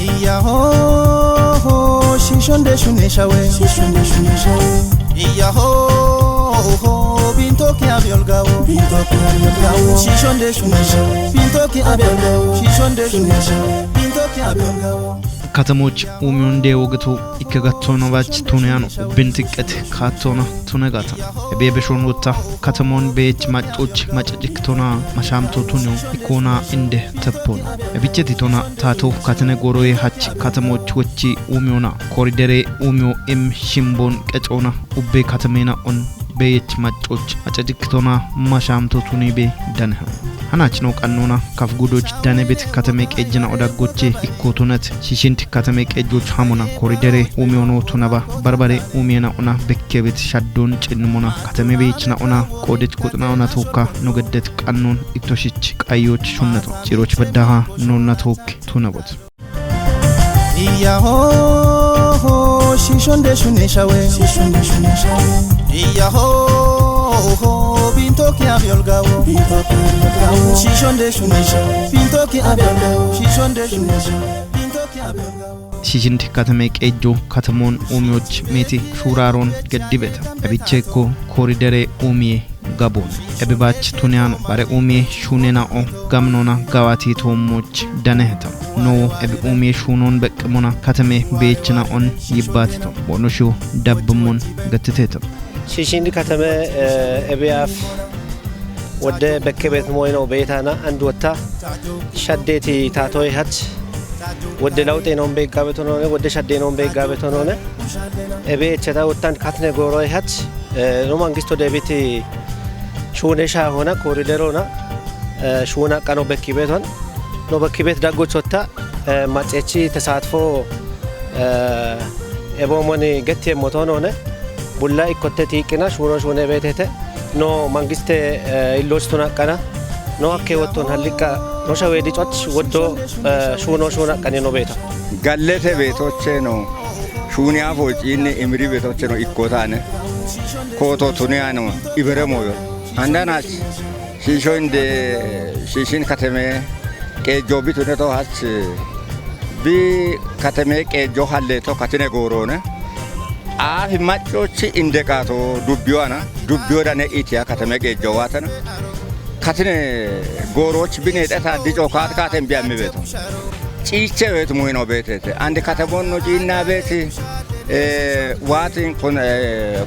iya ho shishonde shuneshawe iya ho bintoki abyolgawo shishonde shuneshawe bintoki abyolgawo shishonde shuneshawe bintoki abyolgawo ከተሞች ኡሚዮንዴ ወግቶ ይከጋቶና ባች ቱኒያኑ ብንጥቅት ካቶና ቱነጋታ በቤበሾን ወጣ ከተሞን በእች ማጮች ማጨጭክቶና ማሻምቶ ቱኒዮ ኢኮና እንደ ተፖና በቢቸቲቶና ታቶ ከተነ ጎሮዬ ሀች ከተሞች ወጪ ኡሚዮና ኮሪደሬ ኡሚዮ ኤም ሽምቦን ቀጮና ኡቤ ከተሜና ኦን በእች ማጮች ማጨጭክቶና ማሻምቶ ቱኒቤ ደነህ ሀናችኖ ቀኖና ካፍጉዶች ዳነቤት ከተሜቅ እጅና ወዳጎቼ ኢኮቶነት ሲሽንት ከተሜቅ እጆች ሐሙና ኮሪደሬ ኡሚዮኖ ቱነባ በርበሬ ኡሚየና ኦና በከቤት ሻዶን ጭንሞና ከተሜ ቤችና ኦና ቆደች ቁጥና ኦና ተወካ ኖገደት ቀኖን ኢቶሽች ቃዮች ሹነቶ ጭሮች በዳሃ ኖና ተወክ ቱነቦት ኢያሆ ሽሾንደ ሹኔሻዌ ኢያሆ bintoki abyolgawo shishonde shunesha bintoki abyolgawo shishonde shunesha bintoki abyolgawo ሽሽንት ከተሜቅ እጆ ከተሞን ኡሚዮች ሜቲ ሹራሮን ገድቤታ አቢቼኮ ኮሪደሬ ኡሚዬ ጋቦን እብባች ቱኒያኑ ባሬ ኡሚዬ ሹኔናኦ ጋምኖና ጋዋቲ ቶሞች ደነህታ ኖ እብ ኡሚዬ ሹኖን በቅሞና ከተሜ ቤችና ኦን ይባትቶ ቦኖሹ ዳብሙን ገትቴታ ሽሽንት ከተመ እብያፍ ወደ በከቤት ሞይኖ ቤታና አንድ ወታ ሸዴቲ ታቶይ ሀች ወደ ለውጤ ነው በጋበቶ ነው ወደ ሸዴ ነው በጋበቶ ነው እቤቸታ ወታን ካትነ ጎሮይ ሀች ነው መንግስቱ ደቤት ሹኔሻ ሆነ ኮሪደሮና ሹና ቀኖ በከቤቶን ነው በከቤት ዳጎች ወታ ማጨቺ ተሳትፎ ኤቦሞኒ ገቴ ሞቶ ነው ቡላ ኢኮቴቲ ቅና ሹኖ ቤቴተ ኖ መንግስት ኢሎስቱና ቀና ኖ አከወቶን ሀሊቃ ኖ ሸዌዲ ጮች ወዶ ሹኖ ቀኔ ነው ቤታ ጋለተ ቤቶቼ ነው ሹኒያ ፎጪኒ ኢምሪ ቤቶቼ ነው ኢኮታነ ኮቶ ቱኒያ ነው ኢበረሞዮ አንዳናች ሽሾ እንደ ሽሽን ከተሜ ቄጆ ቢቱነቶ ሀች ቢ ከተሜ ቄጆ ሀሌቶ ከተኔ ጎሮነ አፍ ማጮች እንደቃቶ ዱቢዋና ዱቢወዳነ ኢቲያ ከተመቀ ጀዋተና ከተነ ጎሮች ቢነጠታ ዲጮካት ካተን ቢያምቤቶ ጪቼ ቤት ሙይኖ ቤቴ አንድ ከተሞን ነው ጂና ቤት ዋትን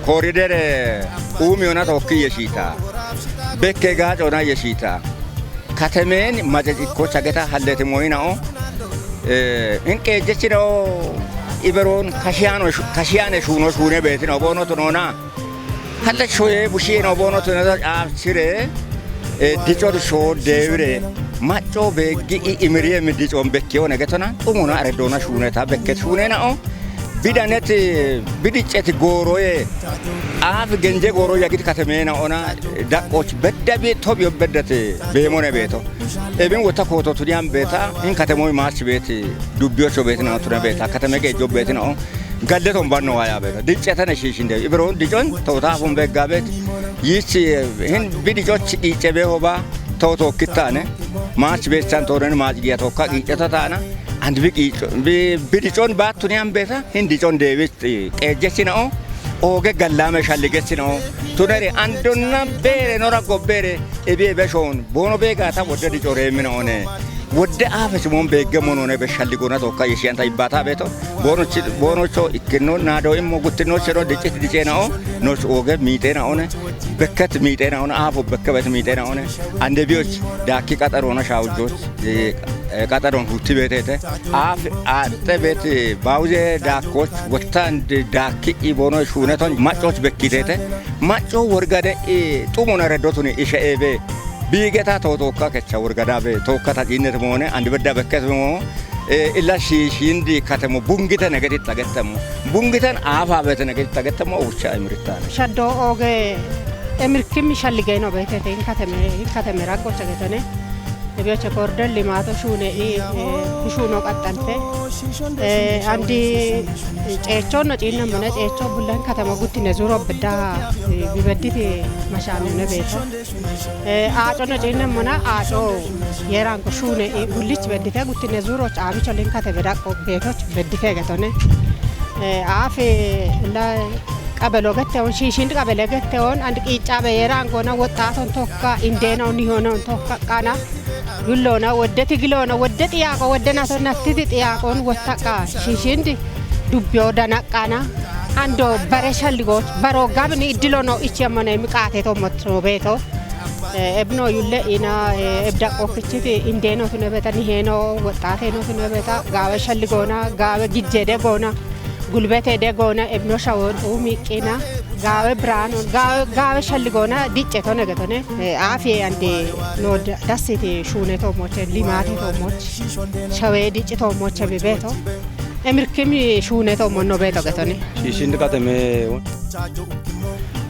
ኮሪደር ኡሚዮና ተወክ የሺታ በከ ጋጮና የሺታ ከተሜን ማጨጭኮ ቻገታ ሀለት ሙይናኦ እንቀጀች ነው ኢበሮን ካሽያነ ሹኖ ሹኔ ቤት ነው ቦኖ ቶና ሀለሾዬ ቡሺ ነው ቦኖ ቶና አፍሲሬ ዲጮር ሾ ደብሬ ማጮ በጊ ኢምሪየ ምዲጮን በከው ነገተና ጡሙና አረዶና ሹኔታ በከት ሹኔናኦ ቢዳነት ቢዲጨት ጎሮዬ አፍ ገንጀ ጎሮ ያግድ ከተሜና ኦና ዳቆች በደቤ ቶቢዮ በደት በሞነ ቤቶ ኤብን ወታ ኮቶ ቱዲያን ቤታ ኢን ከተሞይ ማርች ቤት ዱቢዮቾ ቤት ነው ቱና ቤታ ከተመገ ጆ ቤት ነው ጋለቶን ባኖ ዋያ ቤታ ዲጨተነ ሽሽ እንደ ኢብሮን ዲጮን ተውታፉን በጋቤት ይቺ ይህን ቢዲጮች ኢጨቤ ሆባ ተውቶ ክታነ ማርች ቤት ሳንቶረን ማጅጊያ ተውካ ኢጨታታና አንድ ቢዲጮን ባቱኒያን ቤታ ሂንዲጮን ዴቪት ቀጀች ነው ኦገ ገላመ ሻልገች ነው ቱነሪ አንዶና ቤሬ ኖራ ጎቤሬ እቤ በሾን ቦኖ ቤጋታ ወደ ዲጮሬ ምን ሆነ ወደ አፈች ሞን በገሞን ሆነ በሻልጎና ተወካ የሺያንታ ይባታ ቤቶ ቦኖቾ ኢክኖ ናዶይም ጉትኖ ቸሮ ድጭት ዲጨናኦ ኖች ኦገ ሚጤና ሆነ በከት ሚጤና ሆነ አፎ በከበት ሚጤና ሆነ አንደ ቢዮች ዳኪ ቀጠሮና ሻውጆች ቀጠሮን ሁቲ ቤቴ አፍ አጠቤት ባውዜ ዳኮች ወታን ዳኪ ኢቦኖ ሹነቶን ማጮች በኪቴ ማጮ ወርጋደ ጡሙና ረዶቱን ኢሸኤቤ ቢገታ ተውቶካ ከቻ ወርጋዳ በ ተውካታ ጂነት ሆነ አንድ በዳ በከት ሆነ ኢላሺ ሽንዲ ከተሞ ቡንግተ ነገዲ ተገተሙ ቡንግተን አፋበት ነገዲ ተገተሙ ውቻ እምርታ ሸዶ ኦጌ እምርክም ሻልገይ ነው በከቴ ከተሜ ራቆች ገተነ ebiyoche kordel limato shune shuno qaxxalte andi ceecho no cinna mana ceecho bullan katama guttine zuro bidda bibedditi mashamne beto aaco no cinna mana aaco yeran ko shune bullich beddite guttine zuro caabi cholin katebe daqo beto beddite gatone aafe la qabelo gattewon shishind qabele gattewon and qiicca be yeran gona wottaton tokka indena ni hono tokka kana gullona woddeti gilona woddeti yaaqo woddena to nattiti yaaqon wottaqa shishindi dubbiyo danaqana ando bare shalligo baro gabni idilono ichemone miqate to motro beto ebno yulle ina ebda qofichiti indeno to beta ni heno wottate no to beta gawe shalligona gawe gijjede gona gulbete de gona ebno shawon umiqina gawe brano gawe shalligona dicce to negatone afi ande no dasiti shune to moche limate to moche shawe dicce to moche bebeto emirkemi shune to monno beto gatone shishind katame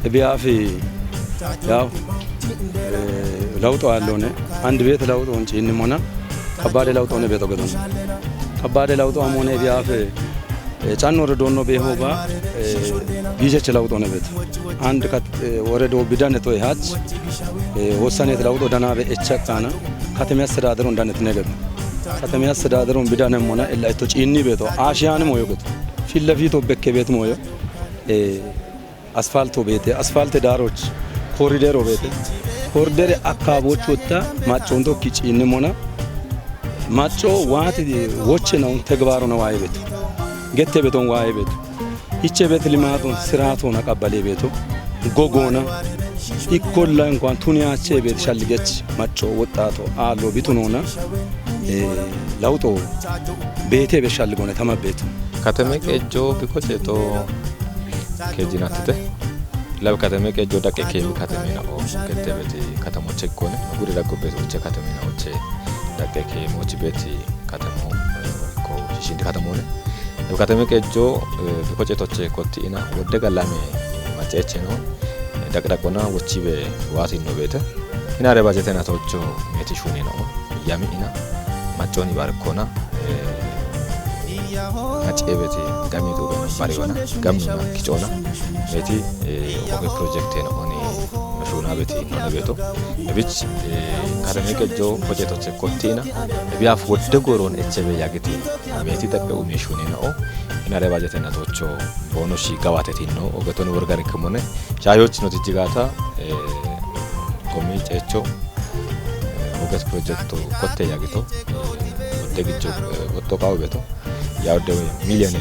ebiafi yaw lawto allone and bet lawto on chinni mona kabade lawto ne beto gatone kabade lawto amone ebiafi ጫን ወረዶ ነው በሆባ ቢጀች ለውጦ ነው ቤት አንድ ወረዶ ቢዳነቶ ይሃች ወሰኔት ለውጦ ደና በእቸካና ከተማ አስተዳደሩ እንዳነት ነገር ከተማ አስተዳደሩ ቢዳነም ሆነ እላይቶ ጪኒ ቤቶ አሽያንም ወይጎት ፊለፊቶ በከ ቤት ሞዮ አስፋልቶ ቤት አስፋልት ዳሮች ኮሪደር ቤት ኮሪደር አካባቢዎች ወጣ ማጮንቶ ኪጪኒ ሆነ ማጮ ዋት ወች ነው ተግባሩ ነው አይቤት ገተ ቤቶን ዋይ ቤቱ ይቼ ቤት ልማቱን ስራቱን አቀበለ ቤቱ ጎጎና ይኮላ እንኳን ቱኒያቼ ቤት ሻልገች ማጮ ወጣቶ አሎ ቢቱኖና ለውጦ ቤቴ በሻልጎነ ተማቤቱ ከተሜ ቀጆ ቢኮቴቶ ከጂናተተ ለብ ከተሜ ቀጆ ዳቀ ከሚ ከተሜ ነው ገተ ቤት ከተሞች ኮነ ጉድ ዳቆ ቤቶች ከተሜ ነውች ዳቀ ከሞች ቤት ከተሞ ኮ ሽንድ ከተሞነ ከተሜ ቀጆ ቢኮቴቶች ኮቲና ወደ ገላሜ ማጨቼ ነው ዳቅዳቆና ወቺቤ ዋሲ ነው ቤተ ኢና ረባጀተና ተወቾ ሜቲሹኒ ነው ያሚና ማጮኒ ባርኮና ማጨቤቲ ጋሚቶ ባሪዋና ጋምና ኪጮና ሜቲ ኦገ ፕሮጀክት ነው ኦኒ መሹና ቤቲ ነው ቤቶ እብች ከተሜ ቀጆ ፕሮጀክቶች ኮቲና ቢያፍ ወደ ጎሮን ኤችቤ ያገቲ ሜቲ ተቀው ሜሹኒ ነው ኢና ረባጀተና ተወቾ ቦኖሺ ጋዋቴቲ ነው ኦገቶን ወርጋሪ ከሞነ ሻዮች ነው ትጅጋታ ኮሚ ጨቾ ኦገስ ፕሮጀክቱ ኮቴ ያገቶ ወደ ግጆ ወጥቶ ቃው ቤቶ ያው ደ ሚሊዮን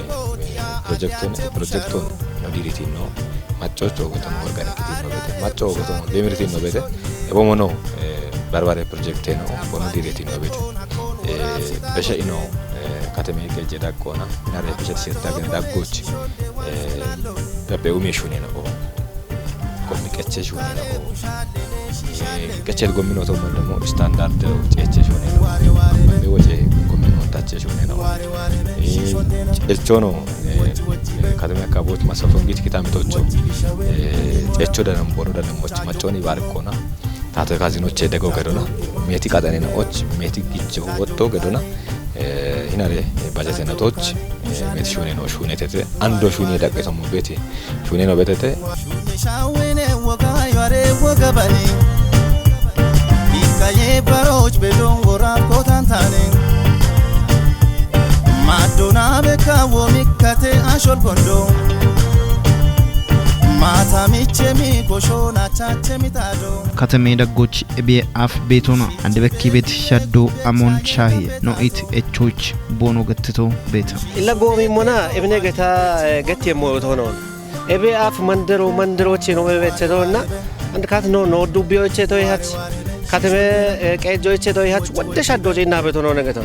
ፕሮጀክቱን ሞዲሪቲ ነው ማጮች ኦገቶን ወርጋሪ ከቲ ነው ቤተ ማጮ ኦገቶን ዴሚሪቲ ነው ቤተ እቦሞኖ ባርባሬ ፕሮጀክት ነው ሞዲሪቲ ነው ቤተ በሸይ ነው ከተሜ ቀጀ ዳቆና ያረ በሸት ሲታገን ዳቆች በበው ሜሹኒ ነው ኮሚኒኬቸ ሹኒ ነው ከቸል ጎሚኖ ተው ደግሞ ስታንዳርድ ጨቸ ሹኒ ነው በወጀ ጎሚኖ ታቸ ሹኒ ነው እቾ ነው ከተሜ አካባቢዎች ማሰፈን ጊት ኪታምቶቹ ጨቾ ደንም ቦሮ ደነሞች ማጮኒ ባርኮና ታተ ካዚኖች ደገው ገዶና ሜቲ ቃጠኔ ነዎች ሜቲ ጊጆ ወጥቶ ገዶና ሂናሬ ባጀተናቶች ሜቲ ሹኒ ነው ሹኒ ተተ አንዶ ሹኒ ደቀሰሙ ቤቲ ሹኒ ነው በተተ ሻዊኔ ወጋይ ዋሬ ወገባኒ ቢካዬ ባሮች በዶን ወራብ ኮታንታኔ ማዶና በካዎ ሚካቴ አሾል ጎንዶ ማታ ሚቼሚ ጎሾና ቻቼሚ ታዶ ከተሜ ደጎች እቤ አፍ ቤቶና አንድ በኪ ቤት ሸዶ አሞን ሻሂ ኖኢት እቾች ቦኖ ገትቶ ቤታ ለጎሚ ሞና እብነ ገታ ገት የሞት ሆኖ እቤ አፍ መንደሮች ነው በቤተዶና አንድ ካት ነው ዱቢዮች ተይሃች ከተሜ ቀጆች ተይሃች ወደ ሸዶ ጂና ቤቶ ነው ነገታ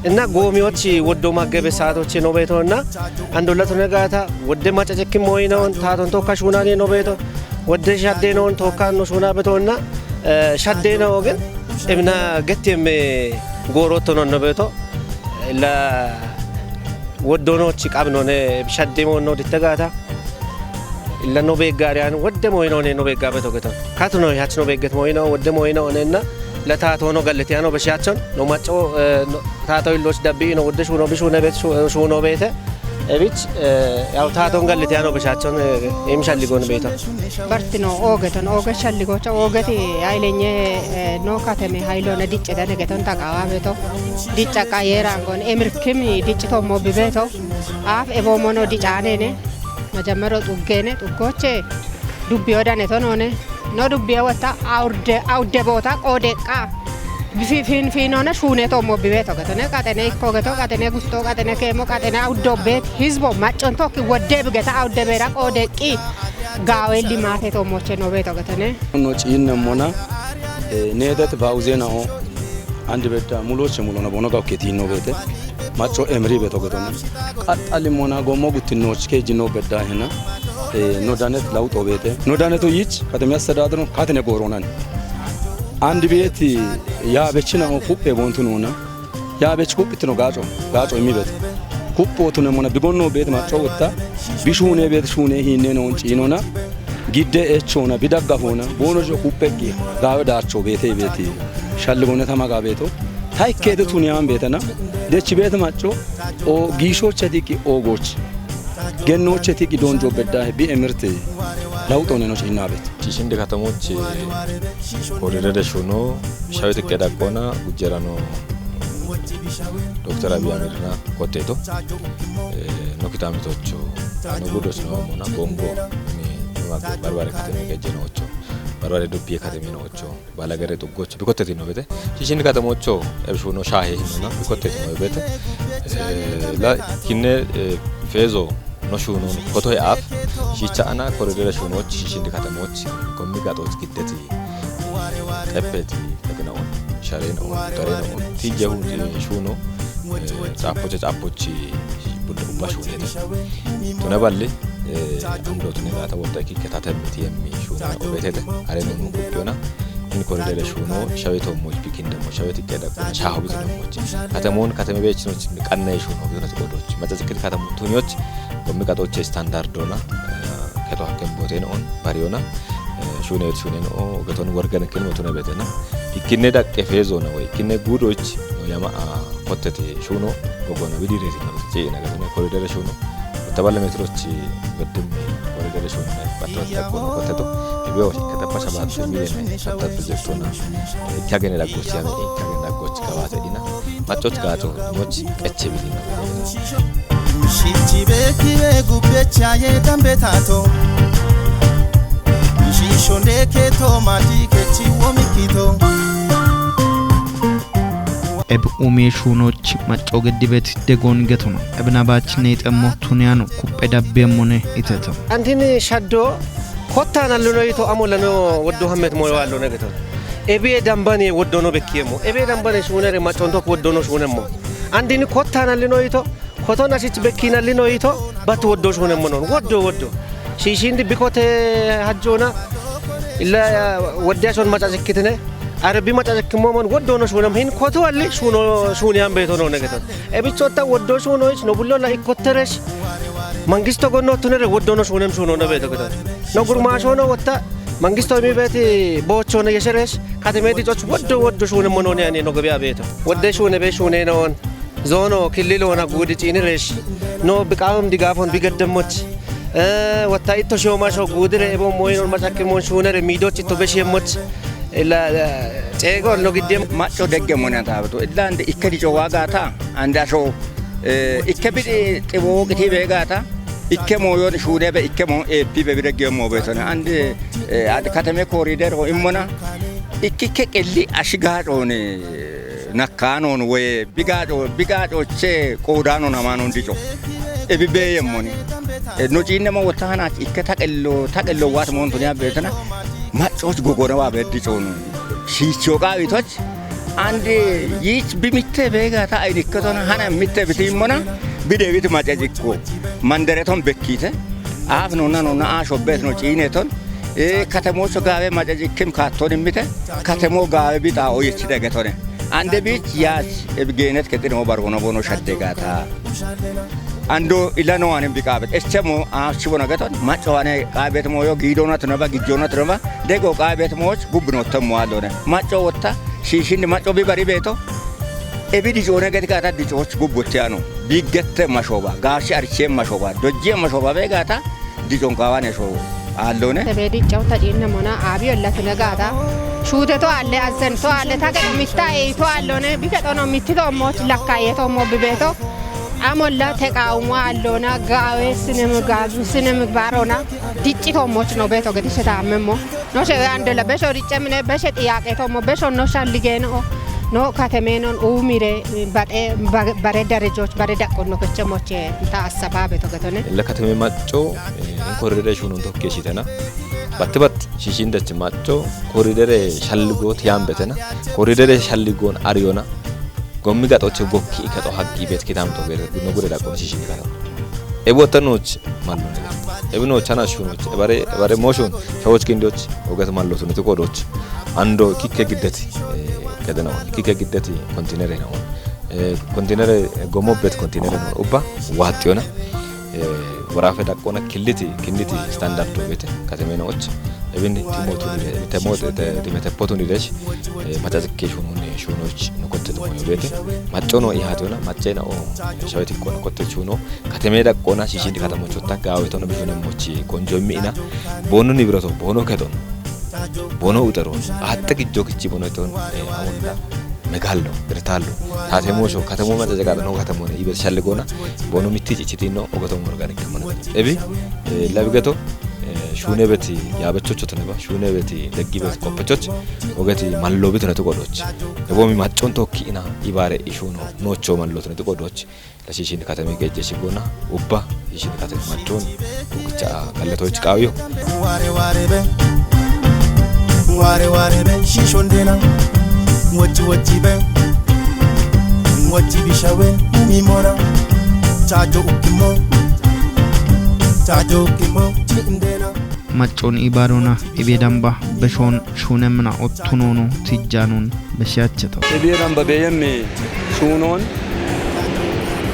እና ጎሚዎች ወዶ ማገበ ሰዓቶች ነው ቤቶና አንድ ሁለት ነገታ ወደ ማጨጨክም ወይ ነው ታቶን ተካሹናኔ ነው ቤቶ ወደ ሻዴ ነው ተካን ነው ሹና ቤቶና ሻዴ ነው ግን እብና ገትም ጎሮቶ ነው ቤቶ ላ ወዶኖች ቃብኖነ ሻዴ ነው ditagata ለኖ ቤጋሪያን ወደ ሞይ ነው ቤጋ ቤቶ ገታ ካት ነው ያች ነው ቤገት ሞይ ነው ወደ ሞይ ነው እነና ለታቶ ነው ገለቴ ነው በሻቸን ነው ማጮ ታቶ ይሎች ደቢ ነው ወደ ሹኖ ቢሹነ ቤት ሹኖ ቤተ እቢት ያው ታቶን ገለቴ ነው በሻቸን የሚሻልጎን ቤታ በርት ነው ኦገተን ኦገሻልጎቻ ኦገቴ አይለኘ ነው ከተሜ ሃይሎነ ዲጭ ደነገተን ታቃዋ ቤቶ ዲጫ ቃየራንጎን ኤምርክም ዲጭቶ ሞብቤቶ አፍ ኤቦሞኖ ዲጫኔኔ መጀመሪያ ጡገኔ ጡጎቼ ዱቢ ወዳኔ ተኖኔ no dubbiya wata aude bota qodeqa fin ona shune to mo bibeto gatone qatene ikko gato qatene gusto qatene kemo qatene audo bet hizbo maconto ki wode bigeta aude bera qodeqi gawe limate to moche no beto gatone no cinne mona nedet bauzena o andi beta muloche mulona bono gaw keti no bete macho emri beto gatone qatali mona gomo gutinoch keji no bedda hena no danet laውጦ ቤተ no daneto ይች ከተማ ያስተዳድሩ ካተነ ጎሮናን አንድ ቤት ያበችና ኩፕ ቦንቱ ነውና ያበች ኩፕት ነው ጋጮ የሚበት ኩፖቱ ነው ሞና ቢጎኖ ቤት ማጫወታ ቢሹኔ ቤት ሹኔ ሂኔ ነው እንጪኖና ጊደ እቾና ቢዳጋፎና ቦኖጆ ኩፕቂ ጋው ዳርቾ ቤቴ ሻልጎነ ተማጋ ቤቶ ታይከደ ቱኒያን ቤተና ደች ቤት ማጮ ኦ ጊሾች ዲቂ ኦጎች ገኖች ቲቂ ዶንጆ በዳ ቢኤምርት laውጦ ነው ሲና ቤት ቺሽንደ ከተሞች ኮሪደር ሾኖ ሻዊት ቀዳቆና ጉጀራኖ ዶክተር አብይ አህመድና ኮቴቶ ኖኪታሚቶቹ ንጉዶች ነው ሞና ቦንጎ ባርባሬ ከተሜ ገጀኖቹ ባርባሬ ዱቢ ከተሜ ነውቹ ባላገረ ጥጎች ቢኮቴት ነው ቤተ ቺሽንደ ከተሞቹ እብሾኖ ሻሄ ነውና ቢኮቴት ነው ቤተ ላ ኪነ ፌዞ ኖሹኖ ኮቶይ አፍ ሺቻና ኮሪደር ሾኖች ሺንድ ከተሞች ኮሚጋጦች ግደት ጠበቲ ከተናው ሻሬን ኦ ተሬን ኦ ቲጀው ሹኖ ጻፖች ቡልባሽ ወደ ተነባለ አንዶት ነጋታ ወጣቂ ከታተምት የሚ ሹኖ ኦቤቴተ አሬን ሙቁዮና in corridor ሹኖ ሻዊቶ ሞች ቢኪን ደሞ ሻዊት ይቀዳቁ ሻሁ ቢዝነሞች ከተሞን ከተመቤች ነው ቀናይ ሹኖ ቢዝነስ ቆዶች መተዝክል ከተሙ ቱኒዎች በሚቃጦች ስታንዳርድ ሆና ከተዋከም ቦቴን ኦን ባሪዮና ሹኔት ነው ገቶን ወርገን ከን ሞቱነ ቤተና ይኪነ ዳቀ ፌዞ ነው ወይ ይኪነ ጉዶች ያማ ኮተቴ ሹኖ ጎጎና ቢዲሬት ነው ጄና ገቶን ኮሪደር ሹኖ ተባለ ሜትሮች በደም ኮሪደር ሹኖ ባትወጣ ኮተቶ ቢዮ ከተባሻ ባትሽ ሚሊየን ሰጣት ፕሮጀክቶና ካገነ ዳቆች ያኔ ካገነ ዳቆች ከባተዲና ማጮት ጋቶ ሞች ቀቼ ቢሊ ነው ሽቺ በኪቤ ጉበቻ የደምበታቶ ሽሾንዴ ኬቶ ማዲ ከቺ ወሚኪቶ ኤብ ኡሜሹኖች ማጮ ገድበት ደጎን ገቱ ነው ኤብናባች ነይጠሞ ቱኒያኑ ኩጴ ዳቤሞኔ ኢተተ አንቲን ሻዶ ኮታና ለሎይቶ አሞለኖ ወዶ ሀመት ሞዋሎ ነገቶ ኤቤ ዳምባኔ ወዶ ነው በኪየሞ ኤቤ ዳምባኔ ሹነሬ ማጮንቶ ወዶ ነው ሹነሞ አንዲን ኮታና ለሎይቶ ኮቶና ሲች በኪና ለሎይቶ ባት ወዶ ሹነሞ ነው ወዶ ሺሺንዲ ቢኮቴ ሀጆና ኢላ ወዲያሾን ማጫጭክትነ አረቢ ማጫጭክሞ ሞን ወዶ ነው ሹነም ሂን ኮቶ አለ ሹኒያን ቤቶ ነው ነገቶ ኤቢቾታ ወዶ ሹኖች ነው ብሎ ላይ ኮተረሽ መንግስቶ ጎኖ ተነረ ወዶ ነው ሹነም ሹኖ ነው ቤቶ ገቶ ነው ጉርማሾ ነው ወጣ መንግስቶ የሚበት ቦቾ ነው የሸረሽ ከተሜ ዲጆች ወዶ ሹነም ነው ያኔ ነው ገቢያ ቤቶ ወደ ሹነ በሹነ ነው ዞኖ ክልል ሆና ጉድ ጪንረሽ ነው ብቃም ዲጋፎን ቢገደሞች ወጣ ኢቶ ሾማሾ ጉድረ ኤቦ ሞይኖ ማጫክሞን ሹነረ ሚዶች ኢቶ በሽሞች ኢላ ጨጎ ነው ግዴም ማጮ ደገሞና ታብቶ ኢላ እንደ ኢከዲጆ ዋጋታ አንዳሾ ኢከቢድ ጥቦ ግቲ በጋታ ኢከሞ ዮን ሹነ በኢከሞ ኤፒ በቢደገሞ በተና አንድ ከተሜ ኮሪደር ሆይሞና ኢኪከ ቀሊ አሽጋዶን ናካኖን ወይ ቢጋዶቼ ቆዳኖ ናማኖ እንዲጮ ኤቢቤ የሞኒ ኖጂነማ ወታና ኢከታቀሎ ዋት ሞንቶኒያ በተና ማጮች ጎጎነዋ በድጮኑ ሺቾጋ ቢቶች አንድ ይች ቢሚተ በጋታ አይዲከቶና ሃና ሚተ ቢቲሞና ቢደቢት ማጨጅኮ ማንደረቶን በኪተ አፍ ነውና አሾበት ነው ጪኔቶን ከተሞች ጋር ማጨጅክም ካቶን ሚተ ከተሞ ጋር ቢጣው ይችደገቶነ አንደ ቢት ያች እብጌነት ከጥኖ ባርሆነ ቦኖ ሸደጋታ አንዶ ኢላኖዋንም ቢቃበት እቸሞ አሽቦ ነገቶን ማጨዋኔ ቃቤት ሞዮ ጊዶናት ነባ ጊጆናት ነባ ደጎ ቃቤት ሞች ጉብኖ ተሟሎነ ማጨው ወጣ Shishin macho bi bari beto. Ebi di jone gati kata di choch gubbotiano. Biggette mashoba. Gashi arche mashoba. Dojje mashoba be gata di jonkawane sho. Allone. Tebedi chawta jinna mona abi olla tinagata. Shude to alle azzen to alle taga mitta e to allone bikatono mittito mo lakkayeto mo bibeto. Amolla teqawmo allona gawe sinem barona diccito moch no beto gadi setammo no se andela beso ricemne beset yaqeto mo beso no shalligeno no katemenon umire bare derejoch bare daqqono kechmoche ta asababe to gatone ለከተሜ ማጮ ኮሪደሬሽኑ ተከሽተና ባትባት ሽሽንደች ማጮ ኮሪደሬ ሻልጎት ያምበተና ኮሪደሬ ሻልጎን አሪዮና ጎሚ ጋጦች ቦኪ ከጦ ሀቂ ቤት ከታምቶ ገረ ንጉረ ዳቆን ሽሽን ጋር ኤቦተኖች ማሉ ኤብኖች አናሹኖች ባሬ ሞሽን ሰዎች ክንዶች ወገት ማለቱ ነው ተቆዶች አንዶ ኪከ ግደት ከደናው ኪከ ግደት ኮንቴነር ነው ኮንቴነር ጎሞበት ኮንቴነር ነው ኡባ ዋጥዮና ወራፈ ዳቆና ክልቲ ስታንዳርድ ቤት ከተሜናዎች እብን ቲሞቱ ሊለሽ ማታዝኬሽኑ ሹኖች ነቆተት ነው ቤት ማጮኖ ይሃቶና ማጨና ኦ ሻዊት ቆን ቆተቹ ነው ከተሜ ዳቆና ሲሲንዲ ከተሞች ወጣጋው የተነ ቢሆነ ሞቺ ቆንጆ ሚና ቦኑ ንብረቶ ቦኖ ከቶን ቦኖ ውጠሮ አጥቂጆ ክቺ ቦኖ ቶን አሁንዳ መጋሎ ድርታሎ ታቴሞሾ ከተሞ ማዘጋዳ ነው ከተሞ ነው ይበሻልጎና ቦኖ ሚቲጭ ቺቲኖ ኦገቶም ኦርጋኒክ ከመነ እቢ ለብገቶ ሹኔበቲ ያበቾቾ ተነባ ሹኔበቲ ደጊበት ኮምፖቾች ኦገቲ ማሎቢት ነው ተቆዶች የቦሚ ማጮን ቶኪና ይባሬ ኢሹኖ ኖቾ ማሎት ነው ተቆዶች ለሲሲን ከተሜ ገጀሽ ጎና ኡባ ሲሲን ከተሜ ማጮን ኡግጫ ጋለቶች ቃዊዮ ዋሬ በ ሺሾንዴና ወጪ በ ወጪ ቢሻዌን ሚሞራ ቻጆ ኡኪሞ ቺንዴና ማጮን ኢባሮና ኢቤዳምባ በሾን ሹነምና ኦቱኖኖ ትጃኑን በሻቸተው ኢቤዳምባ በየም ሹኖን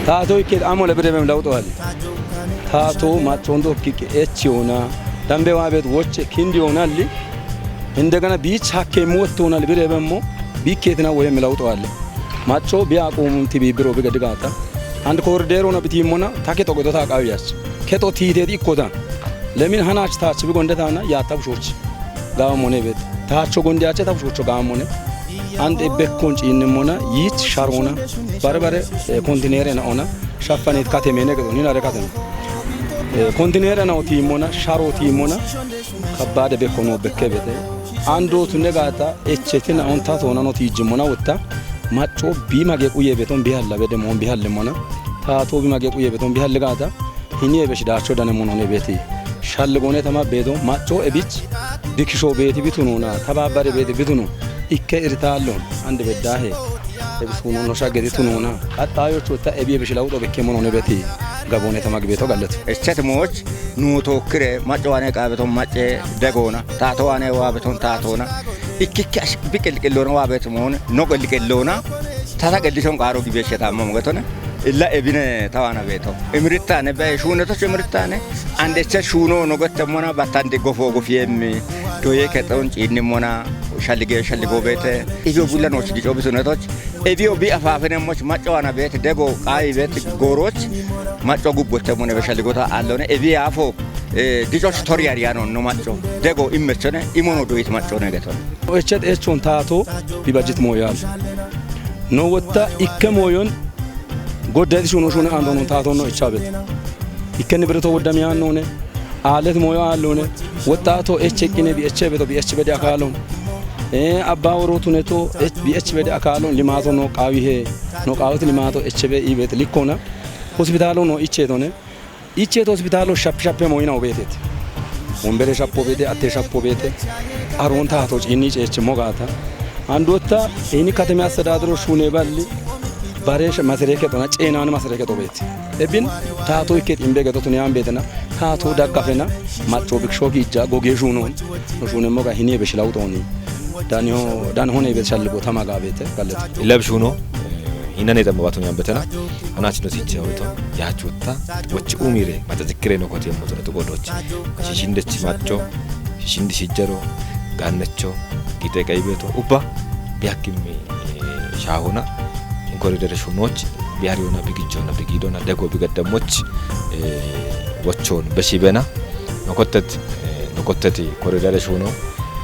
ታቶ ይከ አሞለ በደም ላውጣዋል ታቶ ማጮን ዶክክ ኤችዮና ዳምቤዋ ቤት ወጭ ኪንዲዮናል እንደገና ቢች ሀከ ሞቶናል ብረበሞ ቢኬትና ወይም ላውጣዋል ማጮ ቢያቆሙን ቲቢብሮ በገድጋታ አንድ ኮሪደሮና ቢቲሞና ታከቶ ጎታ ቃዊያስ ከቶ ቲቴዲ ኮዳን ለምን ሃናች ታች ቢጎንደታና ያጣብሾች ጋሞኔ ቤት ታቾ ጎንዲያቸ ታብሾቹ ጋሞኔ አንድ በኮን ጪንሞና ይት ሻሮና ባረባረ ኮንቲኔር ነውና ሻፋኔት ካቴሜነ ገዶኒ ናረካተ ኮንቲኔር ነው ቲሞና ሻሮ ቲሞና ከባደ በኮኖ በከበተ አንዶ ትነጋታ እቸቲና አሁን ታቶና ነው ቲጅሞና ወጣ ማጮ ቢማገ ቁየ ቤቶን ቢያላ በደሞን ቢያለሞና ታቶ ቢማገ ቁየ ቤቶን ቢያልጋታ ሂኒ በሽዳቾ ደነሞን ነው ቤቲ ሻልጎኔ ተማ ቤዶ ማጮ እቢች ዲክሾ ቤቲ ቢቱኑና ተባባሪ ቤቲ ቢቱኑ ኢከ ኢርታሎ አንድ በዳሄ እብሱኑ ነው ሻገዲ ቱኑና አጣዮቹ ወጣ እቢ በሽላውጦ በከሞን ነው ቤቲ ጋቦኔ ተማ ግቤቶ ጋለት እቸትሞች ኑቶ ክሬ ማጮዋኔ ቃበቶን ማጨ ደጎና ታቶዋኔ ዋበቶን ታቶና ኢክካሽ ቢቅልቅሎና ዋበቶን ኖቅልቅሎና ታታቀልሾን ቃሮ ግቤሸታማ ሞገቶነ ኢላ ኤቢነ ታዋና ቤቶ እምሪታነ በሹነቶች እምሪታነ አንደቸ ሹኖ ኖገተሞና ባታንዲ ጎፎ ጎፊየም ዶዬ ከጠውን ጪንሞና ሻልጎ ቤተ ኢዮ ቡለኖች ዲጮ ቢሱነቶች ኤቢዮ ቢአፋፈነሞች ማጫዋና ቤት ደጎ ቃይ ቤት ጎሮች ማጮ ጉቦተሞነ በሻልጎታ አለነ ኤቢ አፎ ዲጮች ቶሪያሪያ ነው ማጮ ደጎ ኢመቸነ ኢሞኖ ዶይት ማጮ ነገቶ እቸት እቾን ታቶ ቢባጅት ሞያል ነው ወጣ ኢከሞዮን ጎዳዲ ሹኖ አንዶኖ ታቶ ነው ኢቻበት ኢከን ብረቶ ወዳሚያን ነው አለት ሞያ አለነ ወጣቶ እቸቂነ ቢእቸ ቤቶ ቢእቸ በዲ አካሎን አባወሮቱ ነቶ ቢእቸ በዲ አካሎን ሊማቶ ነው ቃዊሄ ነው ቃውት ሊማቶ እቸበ ኢቤት ሊኮና ሆስፒታሎ ነው ኢቼቶነ ኢቼቶ ሆስፒታሎ ሻፕ ሞይናው ቤቴት ወንበሬ ሻፖ ቤቴ አቴ ሻፖ ቤቴ አሮን ታቶ ጪኒ ጨች ሞጋታ አንድ ወጣ እኒ ከተማ አስተዳድሮ ሹኔ ባሊ ባሬሽ ማሰረከ ጦና ጨናን ማሰረከ ጦቤት እብን ታቶ ይከት ኢምበገቶቱን ያን ቤተና ታቶ ዳጋፈና ማጮ ቢክሾኪ ጃ ጎጌሹ ነው ሹኔ ሞጋ ሂኔ በሽላው ጦኒ ዳን ሆነ ቤተሻል ቦታ ማጋ ቤተ ጋለት ለብሹ ነው ኢነኔ ተመባቱን ያን ቤተና አናች ነው ሲቻውቶ ያቹታ ወጭ ኡሚሬ ማተዝክሬ ነው ኮቴ ሞቶ ነው ተቆዶች ሽሽንደች ማጮ ሽሽንዲ ሲጀሮ ጋነቾ ጊጤ ቀይ ቤቶ ኡባ ቢያክም ሻሁና ኮሪደር ሹኖች ቢያሪውና ቢግጆና ቢጊዶና ደጎ ቢገደሞች ወቾን በሺበና ነኮተቲ ኮሪደር ሹኖ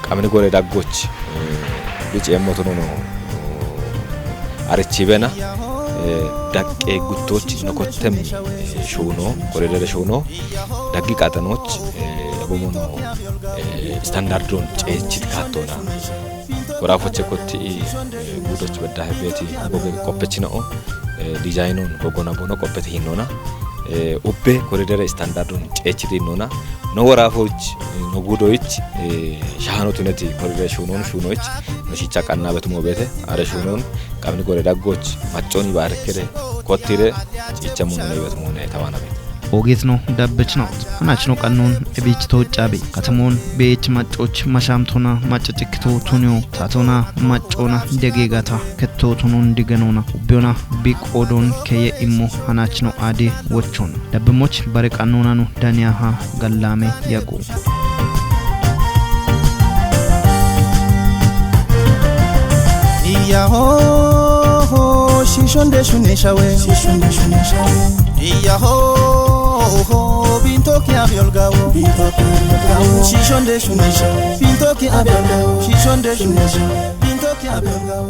ቀምን ጎሬ ዳጎች ቢጭ የሞቱኑ ነው አርቺበና ዳቄ ጉቶች ነኮተም ሹኖ ኮሪደር ሹኖ ዳጊ ቃጠኖች በሞኖ ስታንዳርዱን ጨችት ካቶና ወራፎች ኮቲ ጉዶች በዳህ ቤቲ ጎገ ቆපች ነው ዲዛይኑን ጎጎና ቦኖ ቆපት ሂኖና ኡቤ ኮሪደር ስታንዳርዱን ጨችት ሂኖና ነው ወራፎች ነው ጉዶች ሻሃኖቱነቲ ኮሪደር ሹኖች ነሲቻ ቀና በትሞ ቤተ አረ ሹኖን ቀብኒ ጎሬ ዳጎች ማጮን ይባርከረ ኮቲረ ጭቸሙን ነው በትሞ ነው ተዋና ቤት ኦጌት ነው ዳበች ነው አናች ነው ቀኑን እቤች ተወጫቤ ከተሞን ቤች ማጮች ማሻምቶና ማጨጭክቶ ቱኒዮ ታቶና ማጮና ደጌጋታ ከቶ ቱኑን ዲገኖና ኡቢዮና ቢቆዶን ከየኢሞ አናች ነው አዴ ወቾን ዳብሞች ባረቃኖና ነው ዳንያሃ ጋላሜ ያቆ ያሆ ሽሾንደ ሹኔሻዌ ያሆ ቢንቶኪ አብዮልጋዎ ሽሾንደ ሹኔሻ ቢንቶኪ አብዮልጋዎ ሽሾንደ ሹኔሻ ቢንቶኪ አብዮልጋዎ